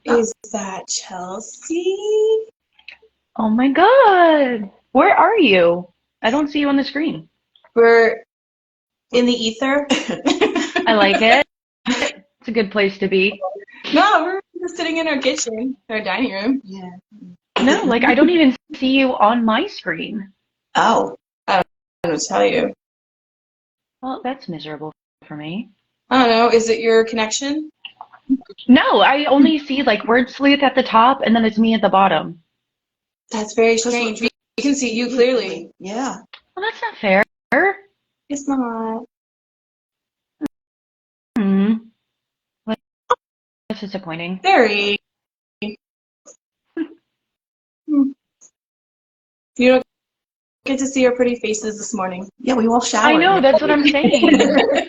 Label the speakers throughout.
Speaker 1: Is that Chelsea?
Speaker 2: Oh my God. Where are you? I don't see you on the screen.
Speaker 1: We're in the ether.
Speaker 2: I like it. It's a good place to be.
Speaker 1: No, we're just sitting in our kitchen, our dining room.
Speaker 3: Yeah.
Speaker 2: No, like I don't even see you on my screen.
Speaker 3: Oh.
Speaker 1: I don't know what to tell you.
Speaker 2: Well, that's miserable for me.
Speaker 1: I don't know. Is it your connection?
Speaker 2: No, I only see like word sleuth at the top and then it's me at the bottom.
Speaker 1: That's very strange. We can see you clearly.
Speaker 3: Yeah.
Speaker 2: Well, that's not fair.
Speaker 1: It's not.
Speaker 2: Hmm. Well, that's disappointing.
Speaker 1: Very. You don't get to see our pretty faces this morning.
Speaker 3: Yeah, we all showered.
Speaker 2: I know, that's what I'm saying.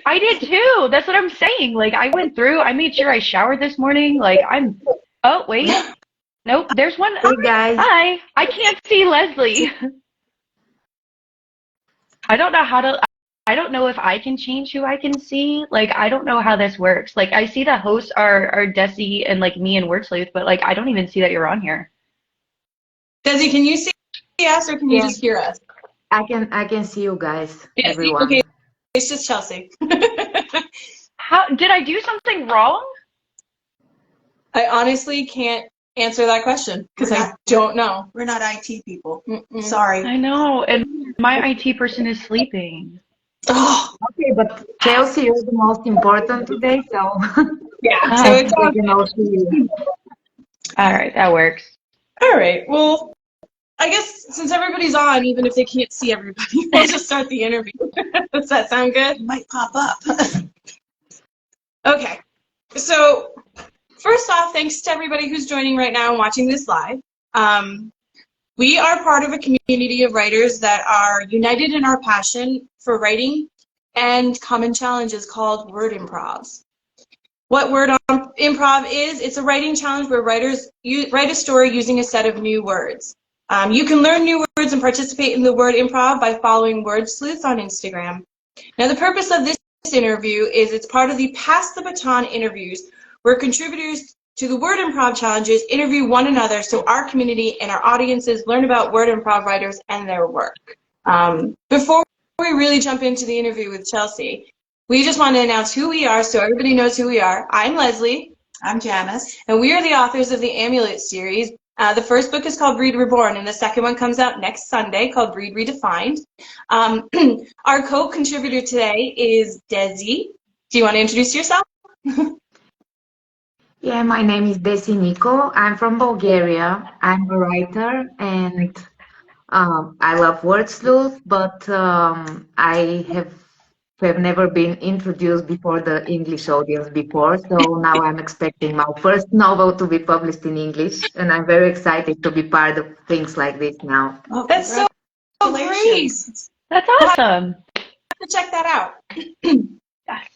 Speaker 2: I did too. That's what I'm saying. Like I went through, I made sure I showered this morning. Like oh, wait. Nope, there's one.
Speaker 4: Hey guys.
Speaker 2: Hi. I can't see Leslie. I don't know if I can change who I can see. Like, I don't know how this works. Like, I see the hosts are Desi and like me and Word Sleuth, but like, I don't even see that you're on here.
Speaker 1: Desi, can you see us or can you just hear us?
Speaker 4: I can see you guys,
Speaker 1: Yeah,
Speaker 4: everyone.
Speaker 1: okay, it's just Chelsea.
Speaker 2: How did I do something wrong?
Speaker 1: I honestly can't answer that question because I don't know.
Speaker 3: We're not IT people.
Speaker 1: Mm-mm.
Speaker 3: Sorry.
Speaker 2: I know, and my IT person is sleeping.
Speaker 1: Oh,
Speaker 4: Okay, but Chelsea, you're the most important today, so
Speaker 1: yeah. So it's
Speaker 4: I
Speaker 1: all
Speaker 4: can all see you.
Speaker 2: All right, that works.
Speaker 1: all right. Well, I guess since everybody's on, even if they can't see everybody, we'll just start the interview. Does that sound good?
Speaker 3: It might pop up.
Speaker 1: Okay. So first off, thanks to everybody who's joining right now and watching this live. We are part of a community of writers that are united in our passion for writing and common challenges called word improvs. What word improv is, it's a writing challenge where writers write a story using a set of new words. You can learn new words and participate in the word improv by following Word Sleuth on Instagram. Now, the purpose of this interview is it's part of the Pass-the-Baton Interviews, where contributors to the Word Improv Challenges interview one another so our community and our audiences learn about word improv writers and their work. Before we really jump into the interview with Chelsea, we just want to announce who we are so everybody knows who we are. I'm Leslie.
Speaker 3: I'm Janice.
Speaker 1: And we are the authors of the Amulet series. The first book is called Read Reborn, and the second one comes out next Sunday called Read Redefined. Our co-contributor today is Desi. Do you want to introduce yourself?
Speaker 4: Yeah, my name is Desi Nico. I'm from Bulgaria. I'm a writer and I love Word Sleuth, but I have never been introduced before the English audience before. So now I'm expecting my first novel to be published in English, and I'm very excited to be part of things like this now.
Speaker 3: Oh,
Speaker 1: That's so great.
Speaker 2: That's awesome.
Speaker 1: To check that out.
Speaker 2: Yes.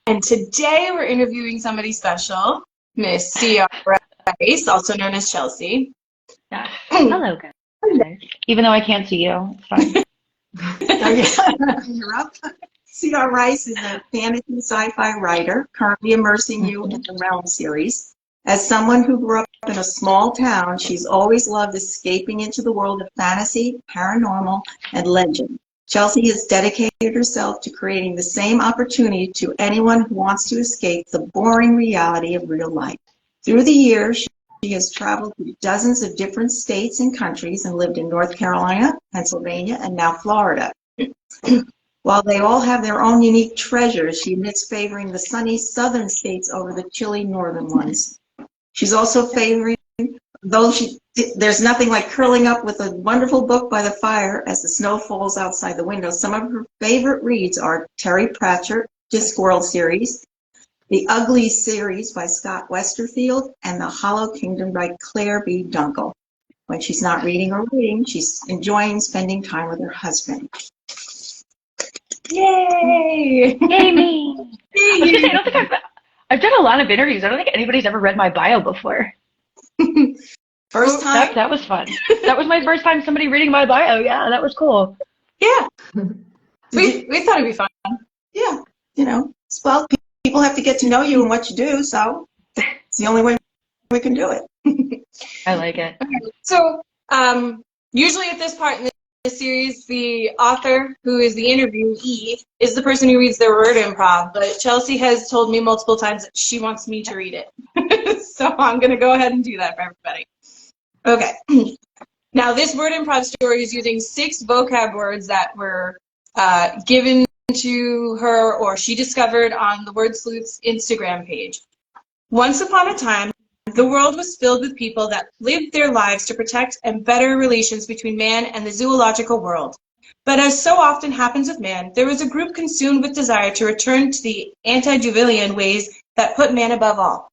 Speaker 1: And today we're interviewing somebody special, Miss C.R. Rice, also known as Chelsea.
Speaker 2: Yes. Hello, guys. Even though I can't see you, it's fine.
Speaker 3: You're up. C.R. Rice is a fantasy sci-fi writer, currently immersing you in the Realm series. As someone who grew up in a small town, she's always loved escaping into the world of fantasy, paranormal, and legend. Chelsea has dedicated herself to creating the same opportunity to anyone who wants to escape the boring reality of real life. Through the years, she has traveled to dozens of different states and countries and lived in North Carolina, Pennsylvania, and now Florida. While they all have their own unique treasures, she admits favoring the sunny southern states over the chilly northern ones. She's also favoring, there's nothing like curling up with a wonderful book by the fire as the snow falls outside the window. Some of her favorite reads are Terry Pratchett, Discworld series, the Ugly series by Scott Westerfield, and The Hollow Kingdom by Claire B. Dunkel. When she's not reading or reading, she's enjoying spending time with her husband.
Speaker 1: Yay!
Speaker 2: Yay, me! I was gonna say, I don't think I've done a lot of interviews. I don't think anybody's ever read my bio before.
Speaker 3: First time?
Speaker 2: That was fun. That was my first time somebody reading my bio. Yeah, that was cool.
Speaker 1: Yeah. We thought it'd be fun.
Speaker 3: Yeah, well, people have to get to know you and what you do, so it's the only way we can do it.
Speaker 2: I like it.
Speaker 1: Okay. So usually at this part in the series, the author, who is the interviewee, is the person who reads their word improv. But Chelsea has told me multiple times that she wants me to read it. So I'm going to go ahead and do that for everybody. Okay. Now, this word improv story is using 6 vocab words that were given to her or she discovered on the Word Sleuth's Instagram page. Once upon a time, the world was filled with people that lived their lives to protect and better relations between man and the zoological world. But as so often happens with man, there was a group consumed with desire to return to the antediluvian ways that put man above all.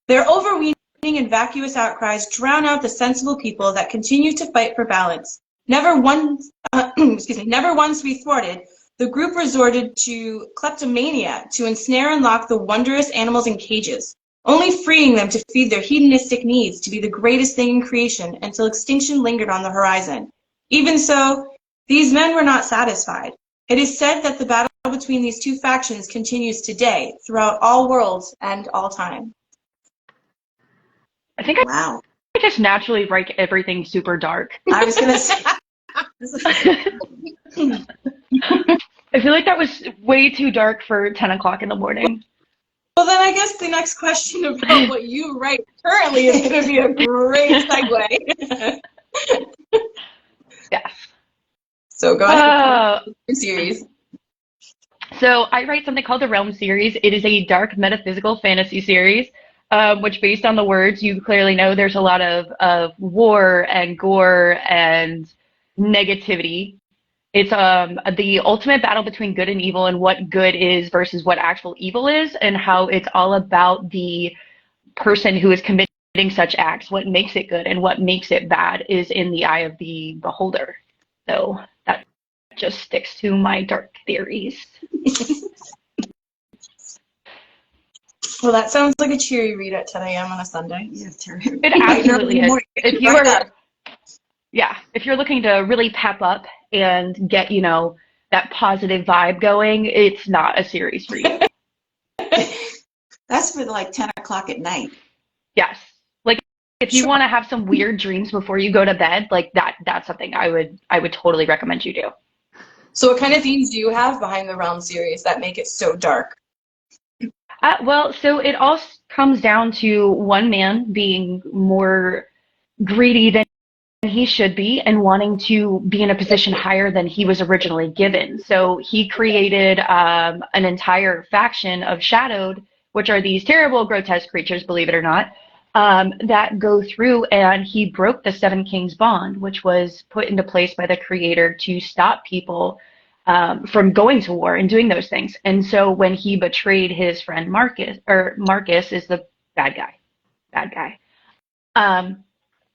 Speaker 1: Their overweening and vacuous outcries drown out the sensible people that continue to fight for balance. Never once to be thwarted, the group resorted to kleptomania to ensnare and lock the wondrous animals in cages, only freeing them to feed their hedonistic needs to be the greatest thing in creation until extinction lingered on the horizon. Even so, these men were not satisfied. It is said that the battle between these two factions continues today, throughout all worlds and all time.
Speaker 2: I think
Speaker 3: Wow.
Speaker 2: I just naturally write everything super dark.
Speaker 3: I was going to say.
Speaker 2: I feel like that was way too dark for 10 o'clock in the morning.
Speaker 1: Well, then I guess the next question about what you write currently is going to be a great segue.
Speaker 2: Yes.
Speaker 1: So go ahead with your series.
Speaker 2: So I write something called the Realm series. It is a dark metaphysical fantasy series, which based on the words, you clearly know there's a lot of war and gore and negativity. It's the ultimate battle between good and evil and what good is versus what actual evil is, and how it's all about the person who is committing such acts. What makes it good and what makes it bad is in the eye of the beholder. So that just sticks to my dark theories.
Speaker 1: Well, that sounds like a cheery read at 10 a.m. on a Sunday.
Speaker 3: Yeah,
Speaker 2: It absolutely is. If you are, yeah, if you're looking to really pep up and get, that positive vibe going, it's not a series for you.
Speaker 3: That's for like 10 o'clock at night.
Speaker 2: Yes. Like if you want to have some weird dreams before you go to bed, like that's something I would totally recommend you do.
Speaker 1: So what kind of themes do you have behind the Realm series that make it so dark?
Speaker 2: Well, so it all comes down to one man being more greedy than he should be and wanting to be in a position higher than he was originally given. So he created an entire faction of Shadowed, which are these terrible, grotesque creatures, believe it or not, that go through, and he broke the Seven Kings bond, which was put into place by the creator to stop people from going to war and doing those things. And so when he betrayed his friend Marcus is the bad guy.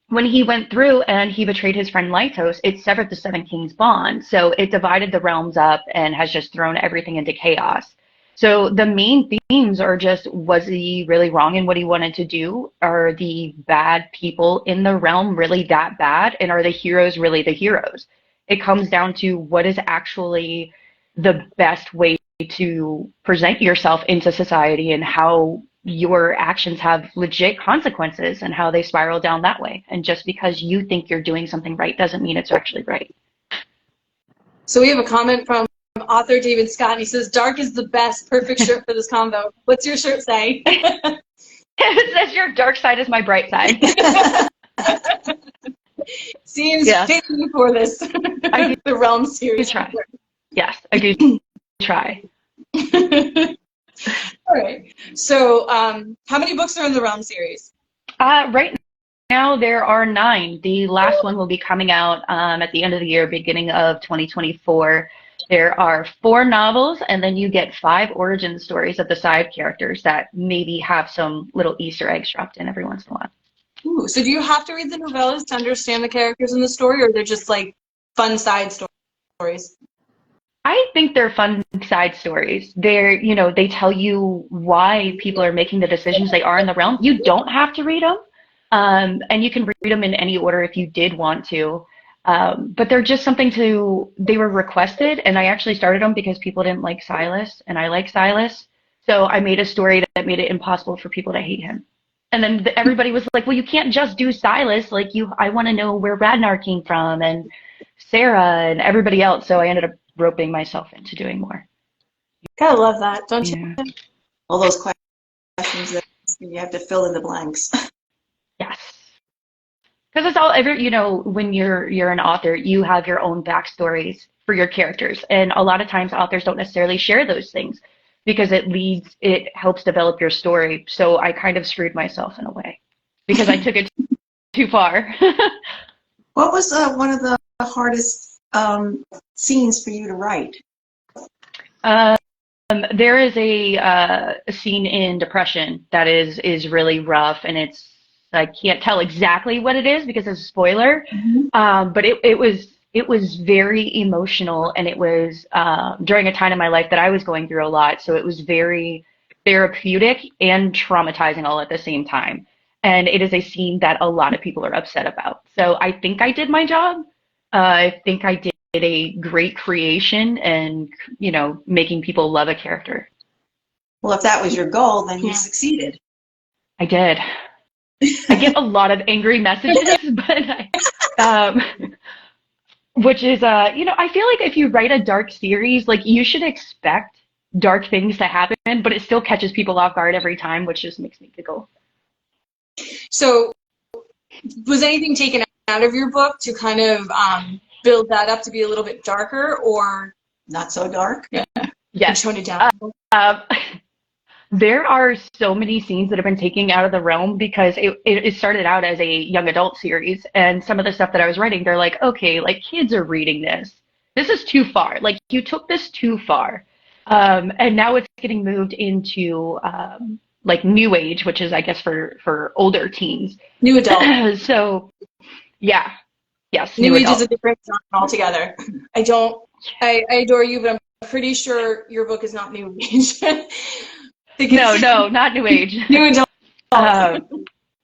Speaker 2: When he went through and he betrayed his friend Lytos, it severed the Seven Kings bond. So it divided the realms up and has just thrown everything into chaos. So the main themes are just, was he really wrong in what he wanted to do? Are the bad people in the realm really that bad? And are the heroes really the heroes? It comes down to what is actually the best way to present yourself into society and how your actions have legit consequences and how they spiral down that way. And just because you think you're doing something right doesn't mean it's actually right. So
Speaker 1: we have a comment from author David Scott, and he says, "Dark is the best, perfect shirt for this combo." What's your shirt say?
Speaker 2: It says, "Your dark side is my bright side."
Speaker 1: Seems fitting for this, the Realm series.
Speaker 2: Try. Yes, I do try.
Speaker 1: All right. So how many books are in the Realm series?
Speaker 2: Right now there are 9. The last one will be coming out at the end of the year, beginning of 2024. There are 4 novels, and then you get 5 origin stories of the side characters that maybe have some little Easter eggs dropped in every once in a while.
Speaker 1: Ooh, so do you have to read the novellas to understand the characters in the story, or they're just like fun side stories?
Speaker 2: I think they're fun side stories. They're, they tell you why people are making the decisions they are in the realm. You don't have to read them, and you can read them in any order if you did want to. But they're just something they were requested, and I actually started them because people didn't like Silas, and I like Silas. So I made a story that made it impossible for people to hate him. And then everybody was like, well, you can't just do Silas. Like I want to know where Radnar came from and Sarah and everybody else. So I ended up roping myself into doing more.
Speaker 1: Gotta love that, don't
Speaker 2: Yeah.
Speaker 1: you?
Speaker 3: All those questions that you have to fill in the blanks.
Speaker 2: Yes. Because it's all when you're an author, you have your own backstories for your characters. And a lot of times authors don't necessarily share those things because it helps develop your story. So I kind of screwed myself in a way because I took it too far.
Speaker 3: What was one of the hardest scenes for you to write?
Speaker 2: There is a scene in Depression that is really rough, and I can't tell exactly what it is because it's a spoiler. But it was very emotional, and it was during a time in my life that I was going through a lot. So it was very therapeutic and traumatizing all at the same time. And it is a scene that a lot of people are upset about. So I think I did my job. I think I did a great creation and, making people love a character.
Speaker 3: Well, if that was your goal, then you succeeded.
Speaker 2: I did. I get a lot of angry messages, but which is, I feel like if you write a dark series, like you should expect dark things to happen, but it still catches people off guard every time, which just makes me giggle.
Speaker 1: So was anything taken out of your book to kind of build that up to be a little bit darker, or
Speaker 3: not so dark?
Speaker 1: Yeah.
Speaker 2: Yes.
Speaker 1: Tone it down.
Speaker 2: There are so many scenes that have been taken out of the realm because it started out as a young adult series, and some of the stuff that I was writing, they're like, okay, like kids are reading this. This is too far. Like you took this too far. And now it's getting moved into like new age, which is I guess for older teens.
Speaker 1: New adult.
Speaker 2: So yeah. Yes.
Speaker 1: New age
Speaker 2: adult.
Speaker 1: is a different genre altogether. I adore you, but I'm pretty sure your book is not new age.
Speaker 2: No, not new age.
Speaker 1: New adult.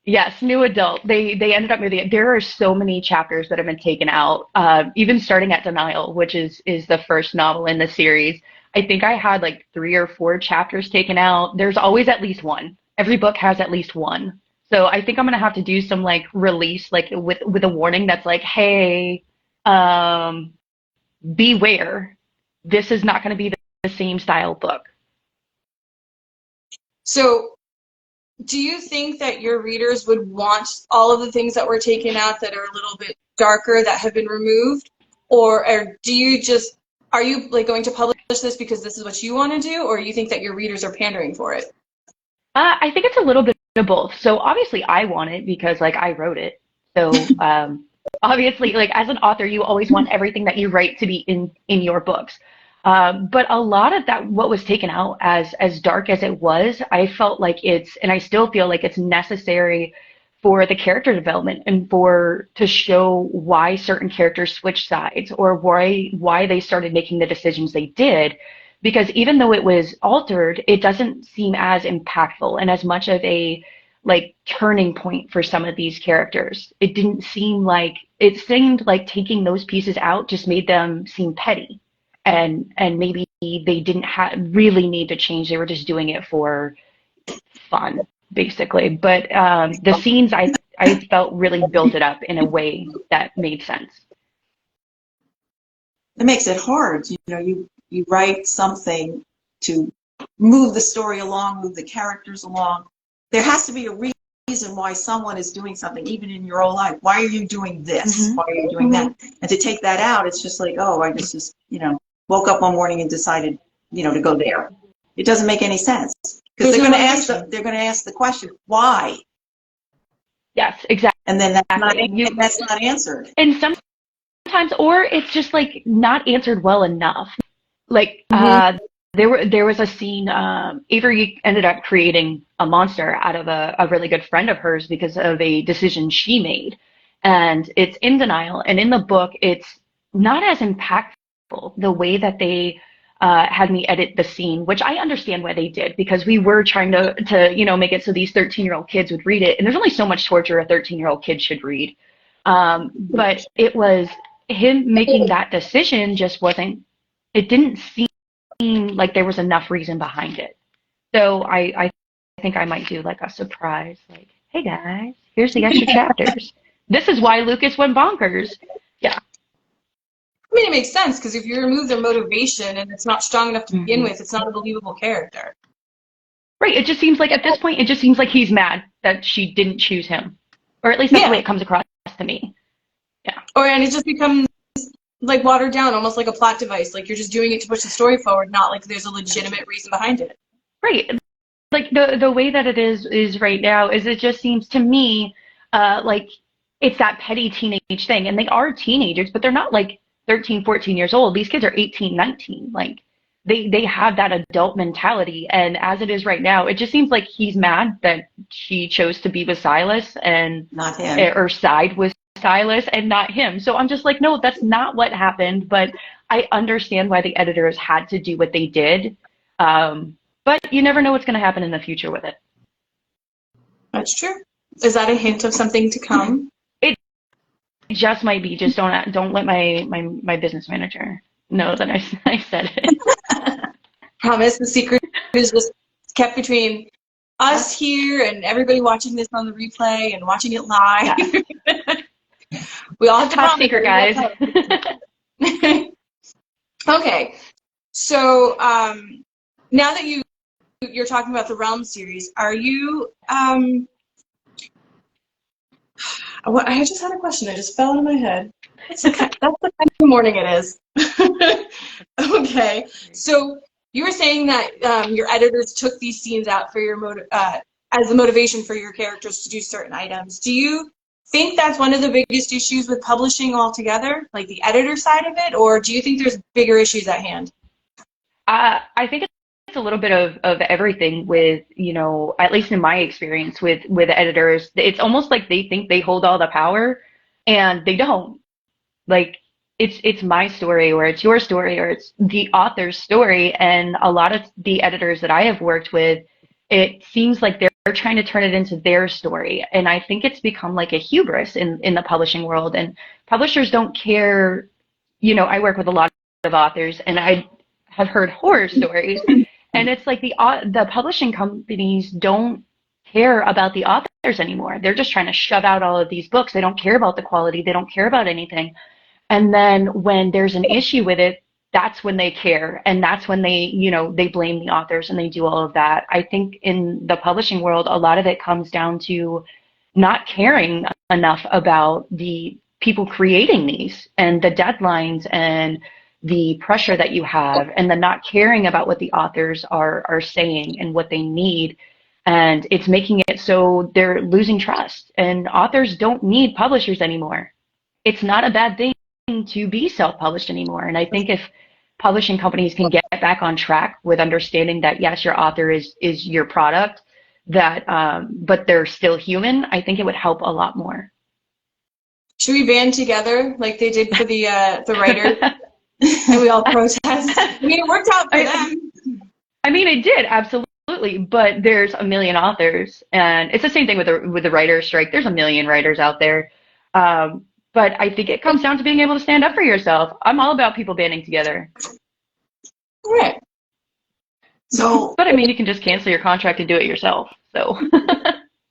Speaker 2: Yes, new adult. They ended up moving it. There are so many chapters that have been taken out. Even starting at Denial, which is the first novel in the series. I think I had like 3 or 4 chapters taken out. There's always at least one. Every book has at least one. So I think I'm gonna have to do some like release, like with a warning that's like, hey, beware. This is not gonna be the same style book.
Speaker 1: So do you think that your readers would want all of the things that were taken out that are a little bit darker that have been removed? Or are you like going to publish this because this is what you want to do, or you think that your readers are pandering for it?
Speaker 2: I think it's a little bit of both. So obviously I want it because like I wrote it. So obviously like as an author, you always want everything that you write to be in your books. But a lot of that, what was taken out as dark as it was, I felt like and I still feel like it's necessary for the character development and to show why certain characters switch sides or why they started making the decisions they did. Because even though it was altered, it doesn't seem as impactful and as much of a like turning point for some of these characters. It seemed like taking those pieces out just made them seem petty. And maybe they didn't really need to change. They were just doing it for fun, basically. But the scenes I felt really built it up in a way that made sense.
Speaker 3: It makes it hard. You write something to move the story along, move the characters along. There has to be a reason why someone is doing something, even in your own life. Why are you doing this? Why are you doing that? And to take that out, it's just like, oh, I just woke up one morning and decided, to go there. It doesn't make any sense because they're going to ask the question, why?
Speaker 2: Yes, exactly.
Speaker 3: And then that's not answered.
Speaker 2: And sometimes, or it's just like not answered well enough. Like there was a scene. Avery ended up creating a monster out of a really good friend of hers because of a decision she made, and it's in Denial. And in the book, it's not as impactful. The way that they had me edit the scene, which I understand why they did, because we were trying to make it so these 13-year-old kids would read it, and there's only so much torture a 13-year-old kid should read. But it was him making that decision it didn't seem like there was enough reason behind it. So I think I might do like a surprise, like hey guys, here's the extra chapters. This is why Lucas went bonkers. Yeah.
Speaker 1: I mean, it makes sense because if you remove their motivation and it's not strong enough to begin
Speaker 2: Mm-hmm.
Speaker 1: with, it's not a believable character.
Speaker 2: Right. It just seems like at this point, it just seems like he's mad that she didn't choose him. Or at least that's the way it comes across to me. Yeah.
Speaker 1: And it just becomes like watered down, almost like a plot device. Like you're just doing it to push the story forward, not like there's a legitimate reason behind it.
Speaker 2: Right. Like the way that it is right now is it just seems to me like it's that petty teenage thing. And they are teenagers, but they're not like 13, 14 years old. These kids are 18, 19. Like they have that adult mentality. And as it is right now, it just seems like he's mad that she chose to be with Silas and
Speaker 3: Not him.
Speaker 2: or side with Silas and not him. So I'm just like, no, that's not what happened. But I understand why the editors had to do what they did. But you never know what's going to happen in the future with it.
Speaker 1: That's true. Is that a hint of something to come?
Speaker 2: It just might be. Just don't let my business manager know that I said it.
Speaker 1: Promise. The secret is just kept between us here and everybody watching this on the replay and watching it live. Yeah. We all have to
Speaker 2: Top secret, guys.
Speaker 1: Okay. So now that you're talking about the Realm series, are you I just had a question. It just fell out of my head. That's the kind of morning it is. Okay. So you were saying that your editors took these scenes out for your as a motivation for your characters to do certain items. Do you think that's one of the biggest issues with publishing altogether, like the editor side of it, or do you think there's bigger issues at hand?
Speaker 2: I think it's a little bit of everything with, at least in my experience with editors. It's almost like they think they hold all the power and they don't. Like it's my story or it's your story or it's the author's story. And a lot of the editors that I have worked with, it seems like they're trying to turn it into their story. And I think it's become like a hubris in the publishing world, and publishers don't care. I work with a lot of authors and I have heard horror stories, and it's like the publishing companies don't care about the authors anymore. They're just trying to shove out all of these books. They don't care about the quality. They don't care about anything. And then when there's an issue with it, that's when they care, and that's when they blame the authors and they do all of that. I think in the publishing world, a lot of it comes down to not caring enough about the people creating these and the deadlines and the pressure that you have, and the not caring about what the authors are saying and what they need. And it's making it so they're losing trust, and authors don't need publishers anymore. It's not a bad thing to be self-published anymore. And I think if publishing companies can get back on track with understanding that, yes, your author is your product, that but they're still human, I think it would help a lot more. Should
Speaker 1: we band together like they did for the writers? And we all protest. I mean, it worked out for them.
Speaker 2: I mean, it did, absolutely. But there's a million authors, and it's the same thing with the writer's strike. There's a million writers out there. But I think it comes down to being able to stand up for yourself. I'm all about people banding together.
Speaker 1: All right.
Speaker 3: So,
Speaker 2: but I mean, you can just cancel your contract and do it yourself. So,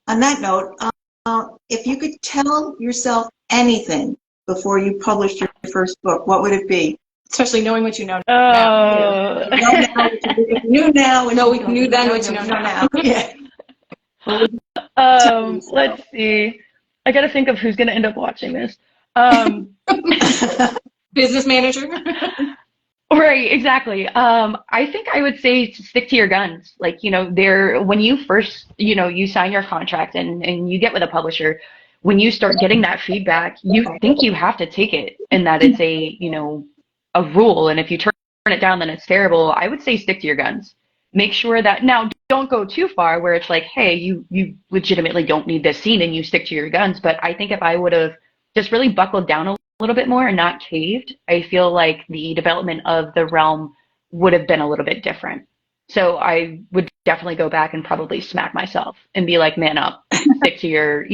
Speaker 3: on that note, if you could tell yourself anything before you published your first book, what would it be?
Speaker 1: Especially knowing what you know
Speaker 3: now.
Speaker 1: If you knew now, no, we knew then what you know now.
Speaker 3: Yeah.
Speaker 2: Let's see. I got to think of who's going to end up watching this.
Speaker 1: Business manager.
Speaker 2: Right, exactly. I think I would say stick to your guns. Like, when you first, you sign your contract and you get with a publisher, when you start getting that feedback, you think you have to take it, and that it's a rule. And if you turn it down, then it's terrible. I would say stick to your guns. Make sure that, now, don't go too far where it's like, hey, you legitimately don't need this scene and you stick to your guns. But I think if I would have just really buckled down a little bit more and not caved, I feel like the development of the realm would have been a little bit different. So I would definitely go back and probably smack myself and be like, man up, stick to your,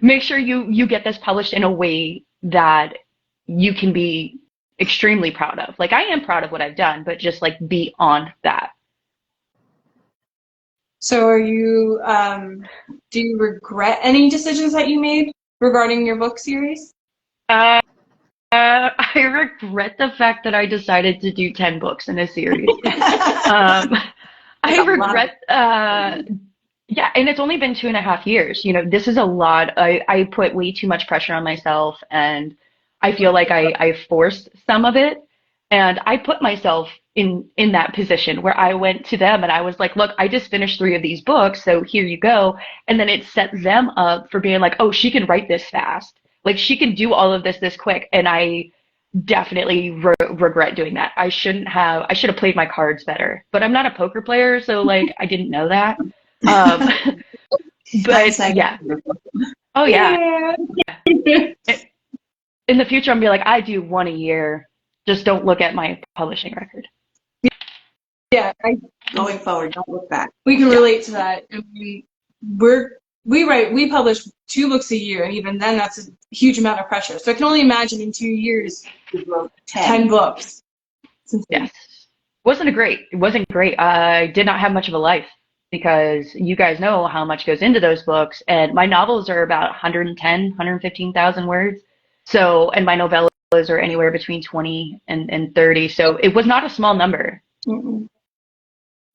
Speaker 2: make sure you get this published in a way that you can be extremely proud of. Like, I am proud of what I've done, but just like beyond that.
Speaker 1: So are you, do you regret any decisions that you made regarding your book series?
Speaker 2: Uh, I regret the fact that I decided to do 10 books in a series. I regret, yeah, and it's only been 2.5 years. You know, this is a lot. I put way too much pressure on myself, and I feel like I forced some of it. And I put myself in that position where I went to them and I was like, look, I just finished 3 of these books, so here you go. And then it set them up for being like, oh, she can write this fast. Like she can do all of this quick. And I definitely regret doing that. I should have played my cards better. But I'm not a poker player, so like I didn't know that. But yeah. Oh yeah. Yeah. In the future, I'm gonna be like, I do 1 a year. Just don't look at my publishing record.
Speaker 1: Yeah,
Speaker 3: Going forward, don't look back.
Speaker 1: we can relate to that. I mean, we publish 2 books a year, and even then, that's a huge amount of pressure. So I can only imagine in 2 years,
Speaker 3: We wrote
Speaker 1: 10 books.
Speaker 2: Yes. It wasn't great. I did not have much of a life because you guys know how much goes into those books. And my novels are about 110, 115,000 words. So, and my novellas are anywhere between 20 and 30. So it was not a small number.
Speaker 1: Mm-mm.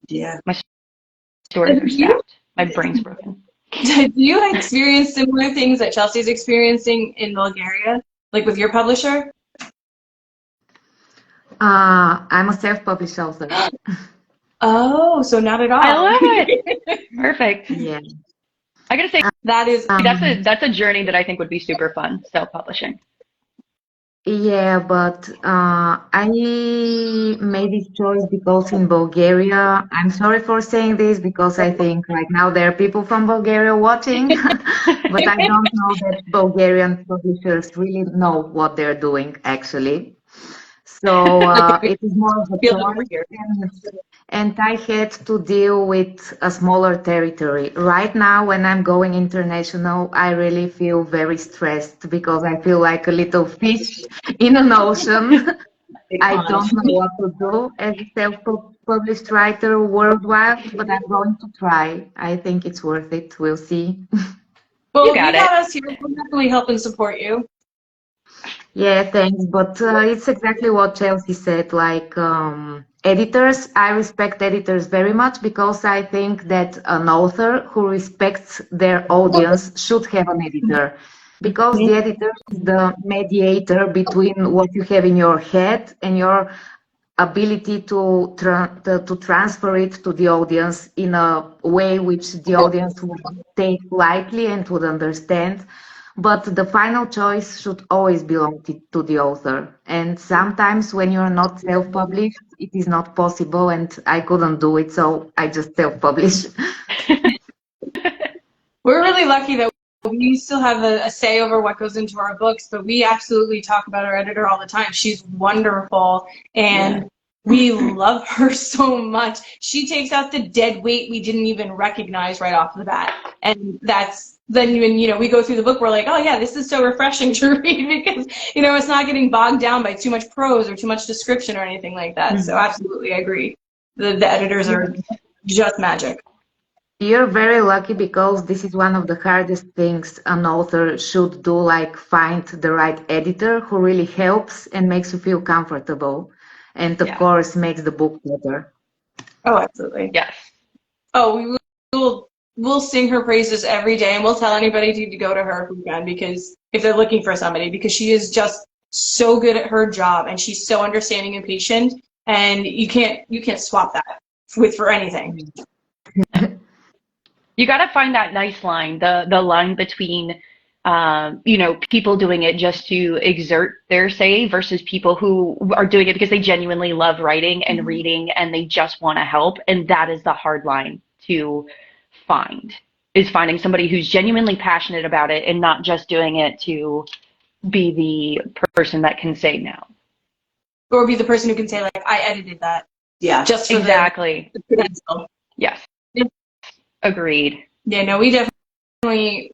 Speaker 3: Yeah.
Speaker 2: My stories are stacked. My brain's broken.
Speaker 1: Did you experience similar things that Chelsea's experiencing in Bulgaria, like with your publisher?
Speaker 4: I'm a self-published author.
Speaker 1: Oh, so not at all.
Speaker 2: I love it. Perfect.
Speaker 4: Yeah.
Speaker 2: I gotta say,
Speaker 1: That is
Speaker 2: that's a journey that I think would be super fun, self-publishing.
Speaker 4: Yeah, but I made this choice because in Bulgaria, I'm sorry for saying this because I think right now there are people from Bulgaria watching, but I don't know that Bulgarian publishers really know what they're doing actually. So it is more of a
Speaker 1: feel over
Speaker 4: choice,
Speaker 1: here.
Speaker 4: and I had to deal with a smaller territory. Right now, when I'm going international, I really feel very stressed because I feel like a little fish in an ocean. I don't know what to do as a self-published writer worldwide, but I'm going to try. I think it's worth it. We'll see.
Speaker 1: Well,
Speaker 2: You got
Speaker 1: you
Speaker 2: it.
Speaker 1: got us here. We'll definitely help and support you.
Speaker 4: Yeah, thanks. But it's exactly what Chelsea said. Like editors, I respect editors very much because I think that an author who respects their audience should have an editor. Because the editor is the mediator between what you have in your head and your ability to transfer it to the audience in a way which the audience would take lightly and would understand. But the final choice should always belong to the author. And sometimes when you're not self-published, it is not possible, and I couldn't do it, so I just self-publish.
Speaker 1: We're really lucky that we still have a say over what goes into our books, but we absolutely talk about our editor all the time. She's wonderful, and we love her so much. She takes out the dead weight we didn't even recognize right off the bat. And that's then when, you know, we go through the book, we're like, oh yeah, this is so refreshing to read because, you know, it's not getting bogged down by too much prose or too much description or anything like that. So absolutely, I agree. The editors are just magic.
Speaker 4: You're very lucky because this is one of the hardest things an author should do, like find the right editor who really helps and makes you feel comfortable. And of course, makes the book better.
Speaker 1: Oh, absolutely.
Speaker 2: Yes.
Speaker 1: Oh, we'll sing her praises every day, and we'll tell anybody to go to her if we can, because if they're looking for somebody, because she is just so good at her job, and she's so understanding and patient, and you can't swap that for anything.
Speaker 2: You got to find that nice line, the line between, you know, people doing it just to exert their say versus people who are doing it because they genuinely love writing and reading and they just want to help. And that is the hard line to find, is finding somebody who's genuinely passionate about it and not just doing it to be the person that can say no.
Speaker 1: Or be the person who can say, like, I edited that.
Speaker 3: Yeah.
Speaker 1: Just for
Speaker 2: exactly.
Speaker 1: the credential.
Speaker 2: Yes. Agreed.
Speaker 1: Yeah, no, we definitely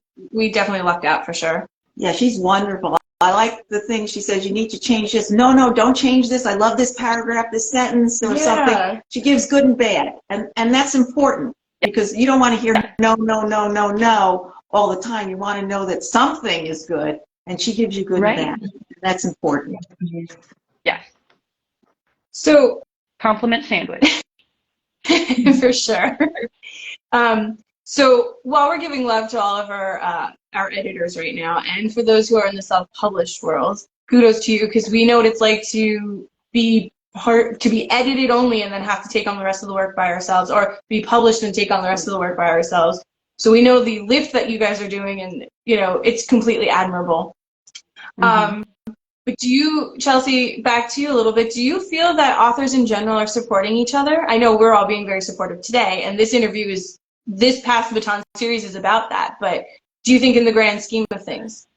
Speaker 1: lucked out for sure.
Speaker 3: Yeah, she's wonderful. I like the thing she says, you need to change this. No, don't change this. I love this paragraph, this sentence or something. She gives good and bad. And that's important. because you don't want to hear no, no, no, no, no all the time. You want to know that something is good, and she gives you good and bad. That's important.
Speaker 2: Yes.
Speaker 1: So
Speaker 2: compliment sandwich.
Speaker 1: for sure. So while we're giving love to all of our editors right now, and for those who are in the self-published world, kudos to you, because we know what it's like to be edited only and then have to take on the rest of the work by ourselves, or be published and take on the rest of the work by ourselves. So we know the lift that you guys are doing, and it's completely admirable.
Speaker 2: Mm-hmm.
Speaker 1: But do you, Chelsea, back to you a little bit, do you feel that authors in general are supporting each other? I know we're all being very supportive today, and this Pass-the-Baton series is about that, but do you think in the grand scheme of things?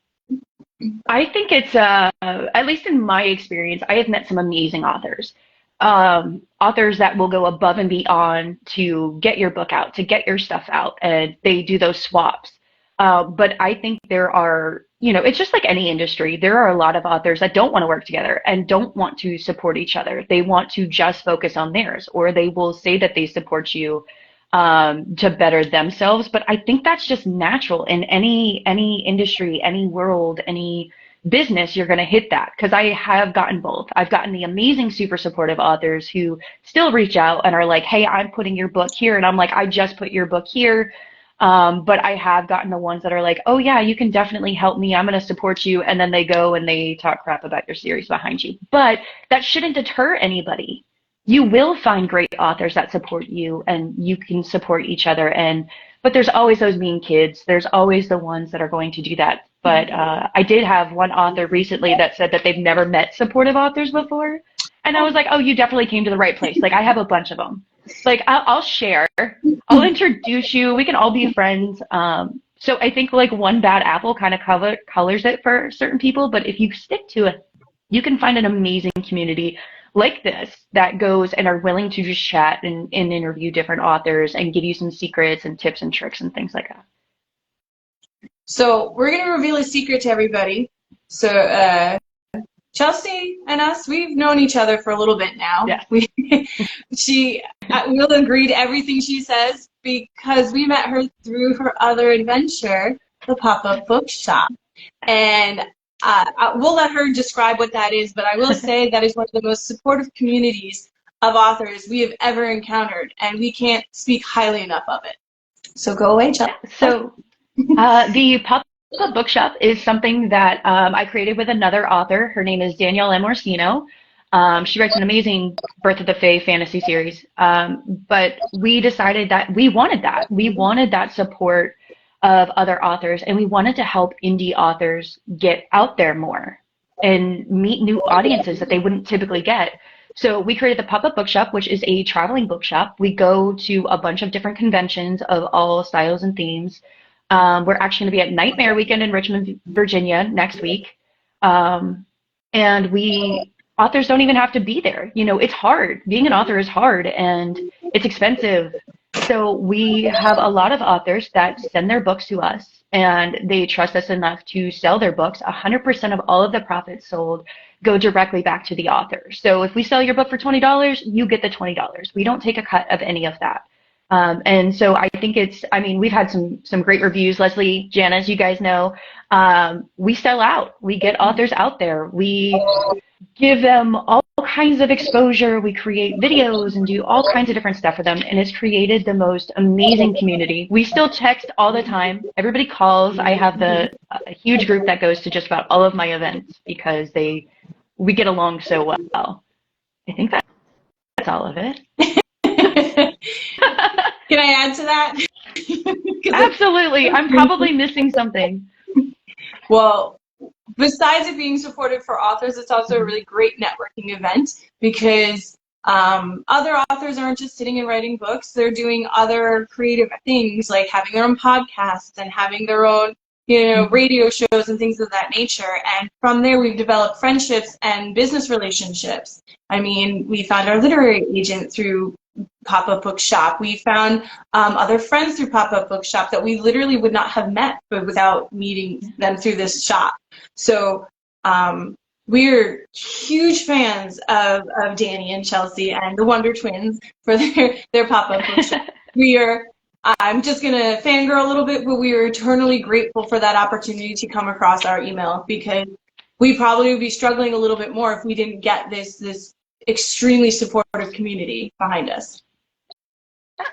Speaker 2: I think it's, at least in my experience, I have met some amazing authors. Authors that will go above and beyond to get your book out, to get your stuff out, and they do those swaps. But I think there are, it's just like any industry. There are a lot of authors that don't want to work together and don't want to support each other. They want to just focus on theirs, or they will say that they support you to better themselves. But I think that's just natural in any industry, any world, any business. You're going to hit that, because I have gotten both. I've gotten the amazing, super supportive authors who still reach out and are like, hey, I'm putting your book here. And I'm like, I just put your book here. But I have gotten the ones that are like, oh yeah, you can definitely help me. I'm going to support you. And then they go and they talk crap about your series behind you. But that shouldn't deter anybody. You will find great authors that support you, and you can support each other. But there's always those mean kids. There's always the ones that are going to do that. But I did have one author recently that said that they've never met supportive authors before. And I was like, oh, you definitely came to the right place. Like, I have a bunch of them. Like, I'll share. I'll introduce you. We can all be friends. So I think like one bad apple kind of colors it for certain people. But if you stick to it, you can find an amazing community like this that goes and are willing to just chat and interview different authors and give you some secrets and tips and tricks and things like that.
Speaker 1: So we're going to reveal a secret to everybody. So Chelsea and us, we've known each other for a little bit now.
Speaker 2: Yeah.
Speaker 1: We'll agree to everything she says because we met her through her other adventure, the pop-up bookshop. And we'll let her describe what that is, but I will say that is one of the most supportive communities of authors we have ever encountered, and we can't speak highly enough of it. So go away, Chelsea.
Speaker 2: So the pop-up bookshop is something that I created with another author. Her name is Danielle M. Orsino. She writes an amazing Birth of the Fae fantasy series. But we decided that we wanted that. We wanted that support of other authors, and we wanted to help indie authors get out there more and meet new audiences that they wouldn't typically get. So we created the Pop-Up Bookshop, which is a traveling bookshop. We go to a bunch of different conventions of all styles and themes. We're actually going to be at Nightmare Weekend in Richmond, Virginia next week. And authors don't even have to be there. It's hard. Being an author is hard, and it's expensive. So we have a lot of authors that send their books to us, and they trust us enough to sell their books. 100% of all of the profits sold go directly back to the author. So if we sell your book for $20, you get the $20. We don't take a cut of any of that. And so I think we've had some great reviews. Leslie, Janice, you guys know, we sell out. We get authors out there. We give them all kinds of exposure. We create videos and do all kinds of different stuff for them. And it's created the most amazing community. We still text all the time. Everybody calls. I have a huge group that goes to just about all of my events because we get along so well. I think that's all of it.
Speaker 1: Can I add to that?
Speaker 2: Absolutely. I'm probably missing something.
Speaker 1: Well, besides it being supportive for authors, it's also a really great networking event because other authors aren't just sitting and writing books. They're doing other creative things like having their own podcasts and having their own, radio shows and things of that nature. And from there, we've developed friendships and business relationships. I mean, we found our literary agent through Pop-Up Bookshop. We found other friends through Pop-Up Bookshop that we literally would not have met without meeting them through this shop. So we're huge fans of Danny and Chelsea and the Wonder Twins for their Pop-Up Bookshop. We are I'm just going to fangirl a little bit, but we are eternally grateful for that opportunity to come across our email, because we probably would be struggling a little bit more if we didn't get this extremely supportive community behind us.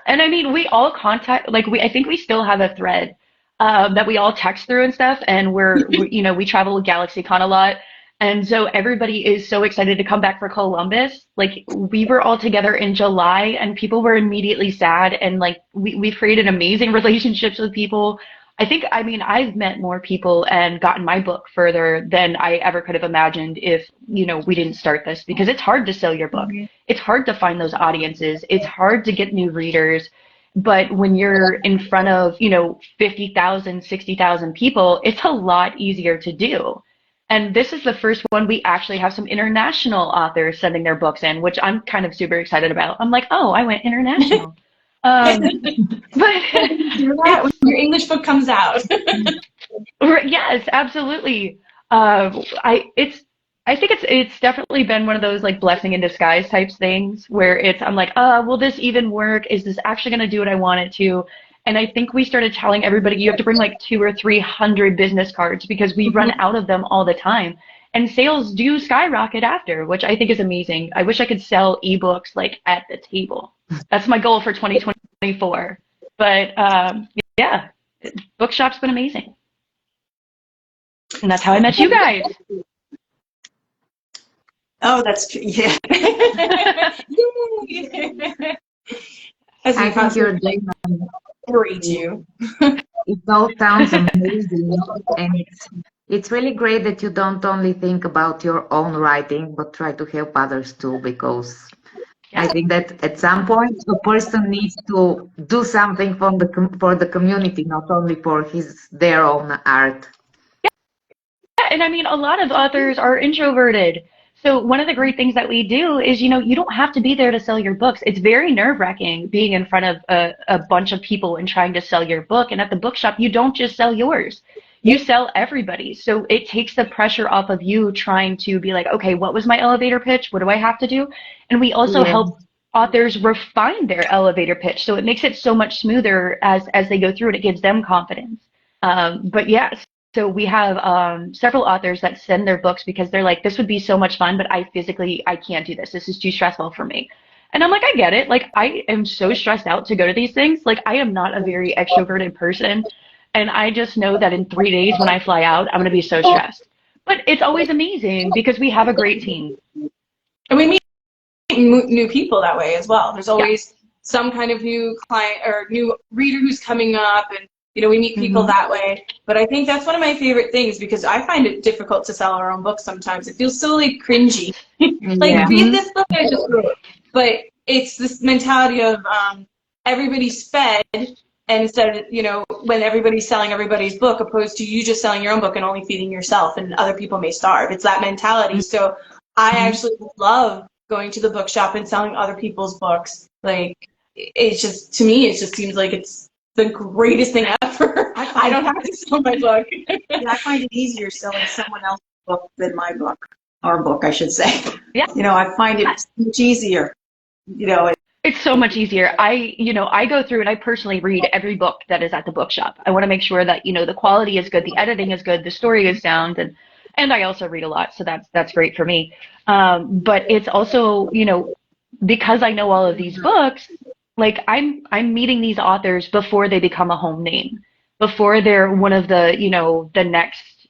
Speaker 2: And I mean, we all contact, like I think we still have a thread that we all text through and stuff. And we travel with GalaxyCon a lot. And so everybody is so excited to come back for Columbus. Like, we were all together in July and people were immediately sad. And like, we've created amazing relationships with people. I mean, I've met more people and gotten my book further than I ever could have imagined if, we didn't start this, because it's hard to sell your book. It's hard to find those audiences. It's hard to get new readers. But when you're in front of, 50,000, 60,000 people, it's a lot easier to do. And this is the first one we actually have some international authors sending their books in, which I'm kind of super excited about. I'm like, oh, I went international. But
Speaker 1: do that when your English book comes out.
Speaker 2: Yes, absolutely. I think it's definitely been one of those like blessing in disguise types things where I'm like, will this even work? Is this actually going to do what I want it to? And I think we started telling everybody you have to bring like 200 or 300 business cards because we run out of them all the time. And sales do skyrocket after, which I think is amazing. I wish I could sell ebooks like at the table. That's my goal for 2024. But yeah, Bookshop's been amazing. And that's how I met you guys.
Speaker 3: Oh, that's true. Yeah.
Speaker 4: I think you're doing
Speaker 1: Read you.
Speaker 4: it all sounds amazing, and it's really great that you don't only think about your own writing, but try to help others too, because I think that at some point a person needs to do something for the community, not only for their own art.
Speaker 2: Yeah, and I mean, a lot of authors are introverted. So one of the great things that we do is, you don't have to be there to sell your books. It's very nerve-wracking being in front of a bunch of people and trying to sell your book. And at the bookshop, you don't just sell yours. You sell everybody. So it takes the pressure off of you trying to be like, okay, what was my elevator pitch? What do I have to do? And we also help authors refine their elevator pitch. So it makes it so much smoother as they go through it. It gives them confidence. But yes. So we have several authors that send their books because they're like, this would be so much fun, but I can't do this. This is too stressful for me. And I'm like, I get it. Like, I am so stressed out to go to these things. Like, I am not a very extroverted person. And I just know that in 3 days when I fly out, I'm going to be so stressed. But it's always amazing because we have a great team.
Speaker 1: And we meet new people that way as well. There's always some kind of new client or new reader who's coming up, and we meet people that way. But I think that's one of my favorite things, because I find it difficult to sell our own books sometimes. It feels so like cringy. Like, read this book I just wrote. But it's this mentality of everybody's fed, and instead of, when everybody's selling everybody's book, opposed to you just selling your own book and only feeding yourself, and other people may starve. It's that mentality. So I actually love going to the bookshop and selling other people's books. Like, it's just, to me, it just seems like it's the greatest thing ever. I don't have to sell my book.
Speaker 3: Yeah, I find it easier selling someone else's book than my book. Our book, I should say.
Speaker 2: Yeah.
Speaker 3: I find it much easier.
Speaker 2: It's so much easier. I go through and I personally read every book that is at the bookshop. I want to make sure that, the quality is good, the editing is good, the story is sound, and I also read a lot, so that's great for me. But it's also, because I know all of these books, like, I'm meeting these authors before they become a home name, before they're one of the, the next,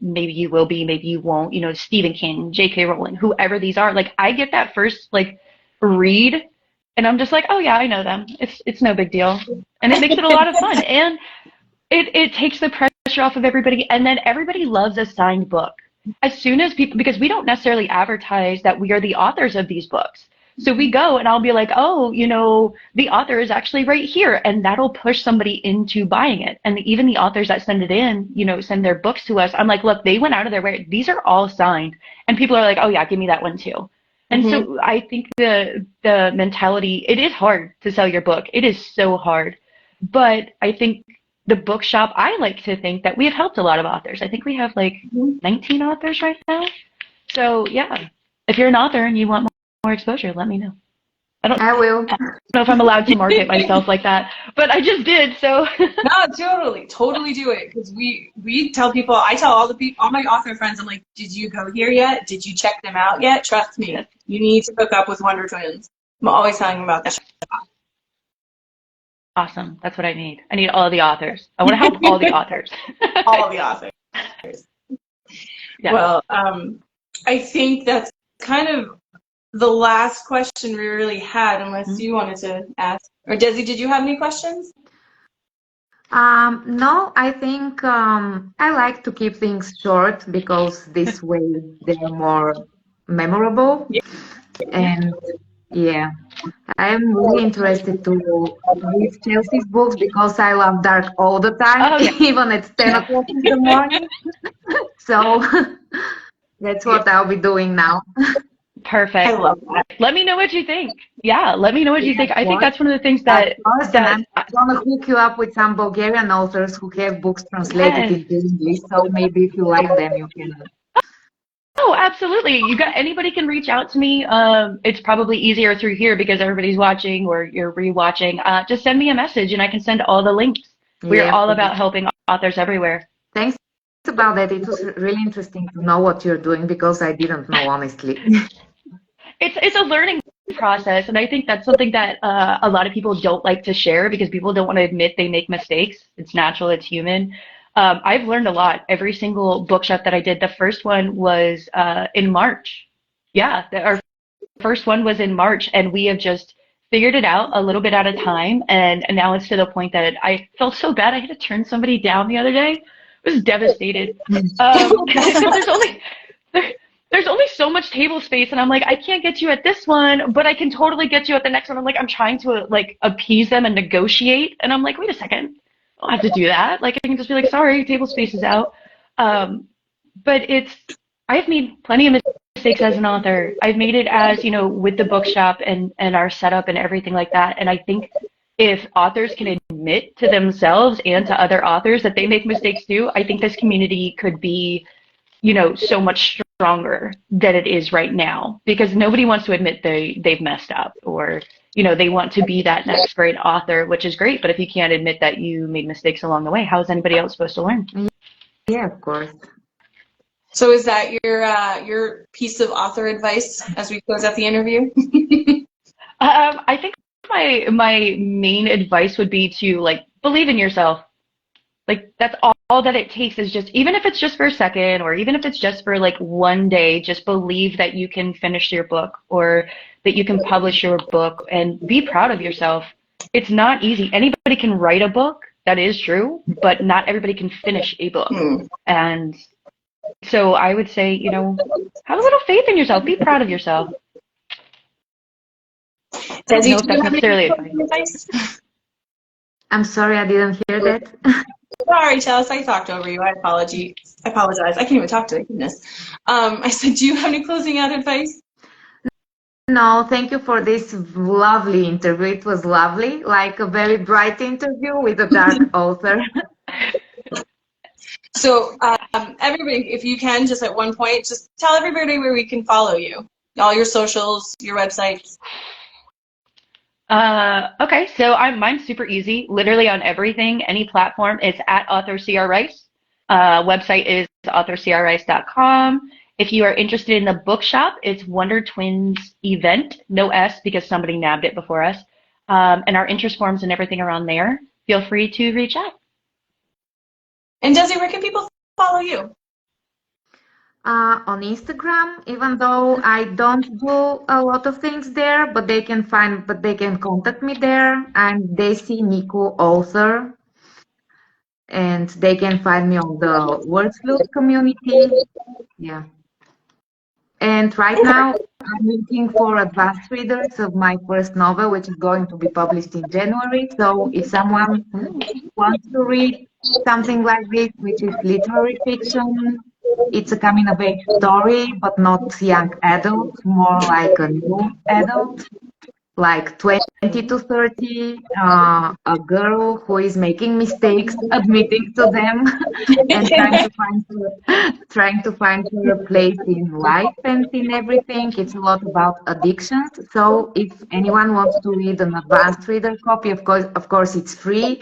Speaker 2: maybe you will be, maybe you won't, Stephen King, J.K. Rowling, whoever these are. Like, I get that first, like, read, and I'm just like, oh yeah, I know them. It's no big deal. And it makes it a lot of fun. And it takes the pressure off of everybody. And then everybody loves a signed book. As soon as people, because we don't necessarily advertise that we are the authors of these books. So we go and I'll be like, oh, the author is actually right here. And that'll push somebody into buying it. And even the authors that send it in, send their books to us. I'm like, look, they went out of their way. These are all signed. And people are like, oh yeah, give me that one too. And so I think the mentality, it is hard to sell your book. It is so hard. But I think the bookshop, I like to think that we have helped a lot of authors. I think we have like 19 authors right now. So yeah, if you're an author and you want more exposure, let me know. I don't
Speaker 4: I will.
Speaker 2: know if I'm allowed to market myself like that, but I just did, so.
Speaker 1: No, totally do it. Because we tell people, I tell all the people, all my author friends, I'm like, did you go here yet? Did you check them out yet? Trust me,
Speaker 2: Yes.
Speaker 1: you need to hook up with Wonder Twins. I'm always telling them about that.
Speaker 2: Awesome. That's what I need. I need all the authors. I want to help all the authors.
Speaker 1: All the authors.
Speaker 2: Yeah.
Speaker 1: Well, I think that's kind of the last question we really had, unless you wanted to ask. Or Desi, did you have any questions?
Speaker 4: No, I think I like to keep things short because this way they're more memorable.
Speaker 1: Yeah.
Speaker 4: And yeah, I'm really interested to read Chelsea's books because I love dark all the time,
Speaker 2: Oh, yeah.
Speaker 4: even at 10 o'clock in the morning. So that's what I'll be doing now.
Speaker 2: Perfect.
Speaker 1: I love that.
Speaker 2: Let me know what you think. Yeah, let me know what you think. I think that's one of the things
Speaker 4: Of
Speaker 2: that
Speaker 4: course, and I'm gonna hook you up with some Bulgarian authors who have books translated
Speaker 2: yes.
Speaker 4: into English. So maybe if you like them, you can.
Speaker 2: Oh, absolutely. You got anybody can reach out to me. It's probably easier through here because everybody's watching or you're rewatching. Just send me a message and I can send all the links. We're
Speaker 4: Yeah,
Speaker 2: all about helping authors everywhere.
Speaker 4: thanks about that. It was really interesting to know what you're doing because I didn't know honestly.
Speaker 2: It's a learning process, and I think that's something that a lot of people don't like to share because people don't want to admit they make mistakes. It's natural, it's human. I've learned a lot. Every single bookshop that I did, the first one was in March. Yeah, our first one was in March, and we have just figured it out a little bit at a time. And now it's to the point that I felt so bad. I had to turn somebody down the other day. I was devastated. Because there's only so much table space, and I'm like, I can't get you at this one, but I can totally get you at the next one. I'm like, I'm trying to like appease them and negotiate, and I'm like, wait a second, I don't have to do that. Like, I can just be like, sorry, table space is out. But I've made plenty of mistakes as an author. I've made it as, with the bookshop and our setup and everything like that. And I think if authors can admit to themselves and to other authors that they make mistakes too, I think this community could be, so much stronger than it is right now because nobody wants to admit they've messed up or, they want to be that next great author, which is great. But if you can't admit that you made mistakes along the way, how is anybody else supposed to learn?
Speaker 4: Yeah, of course.
Speaker 1: So is that your piece of author advice as we close out the interview?
Speaker 2: I think my main advice would be to believe in yourself. Like that's all that it takes is just, even if it's just for a second or even if it's just for one day, just believe that you can finish your book or that you can publish your book and be proud of yourself. It's not easy. Anybody can write a book, that is true, but not everybody can finish a book. And so I would say, have a little faith in yourself. Be proud of yourself. I don't know if that's necessarily advice.
Speaker 3: I'm sorry, I didn't hear that.
Speaker 1: Sorry, Chelsea, I talked over you. I apologize. I can't even talk today, goodness. I said, do you have any closing out advice?
Speaker 4: No, thank you for this lovely interview. It was lovely, like a very bright interview with a dark author.
Speaker 1: So everybody, if you can, just at one point, just tell everybody where we can follow you. All your socials, your websites.
Speaker 2: Okay, so mine's super easy. Literally on everything, any platform, it's at author CR Rice. Website is authorcrice.com. If you are interested in the bookshop, it's Wonder Twins Event, no S because somebody nabbed it before us. And our interest forms and everything are on there. Feel free to reach out.
Speaker 1: And Desi, where can people follow you?
Speaker 4: On Instagram, even though I don't do a lot of things there, but they can contact me there. I'm Desi Nico author, and they can find me on the Sleuth community. Yeah. And right now, I'm looking for advanced readers of my first novel, which is going to be published in January. So if someone wants to read something like this, which is literary fiction, it's a coming-of-age story, but not young adult, more like a new adult. like 20 to 30, a girl who is making mistakes, admitting to them, and trying to find her place in life and in everything. It's a lot about addictions. So if anyone wants to read an advanced reader copy, of course, it's free,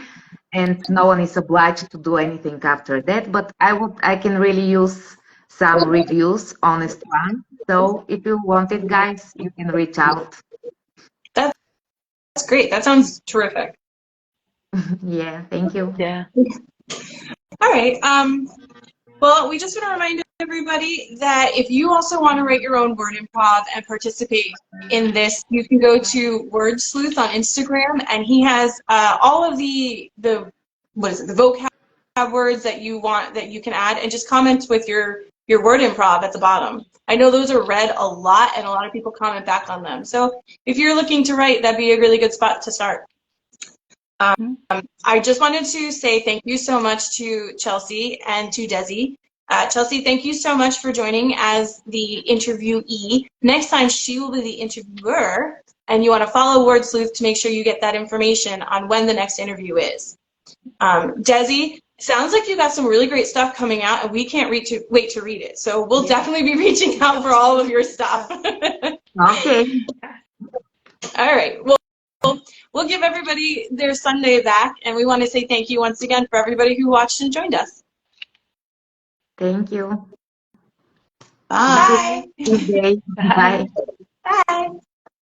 Speaker 4: and no one is obliged to do anything after that. But I can really use some reviews, honest ones. So if you want it, guys, you can reach out.
Speaker 1: That's great. That sounds terrific.
Speaker 4: Yeah, thank you.
Speaker 2: Yeah.
Speaker 1: All right. Well, we just want to remind everybody that if you also want to write your own word improv and participate in this, you can go to Word Sleuth on Instagram, and he has all of the vocab words that you want that you can add, and just comment with your word improv at the bottom. I know those are read a lot, and a lot of people comment back on them. So if you're looking to write, that'd be a really good spot to start. I just wanted to say thank you so much to Chelsea and to Desi. Chelsea, thank you so much for joining as the interviewee. Next time, she will be the interviewer, and you want to follow Word Sleuth to make sure you get that information on when the next interview is. Desi, sounds like you got some really great stuff coming out, and we can't wait to read it. So we'll definitely be reaching out for all of your stuff.
Speaker 4: Okay.
Speaker 1: All right. Well, we'll give everybody their Sunday back, and we want to say thank you once again for everybody who watched and joined us.
Speaker 4: Thank you.
Speaker 1: Bye.
Speaker 4: Good day. Bye.
Speaker 1: Bye.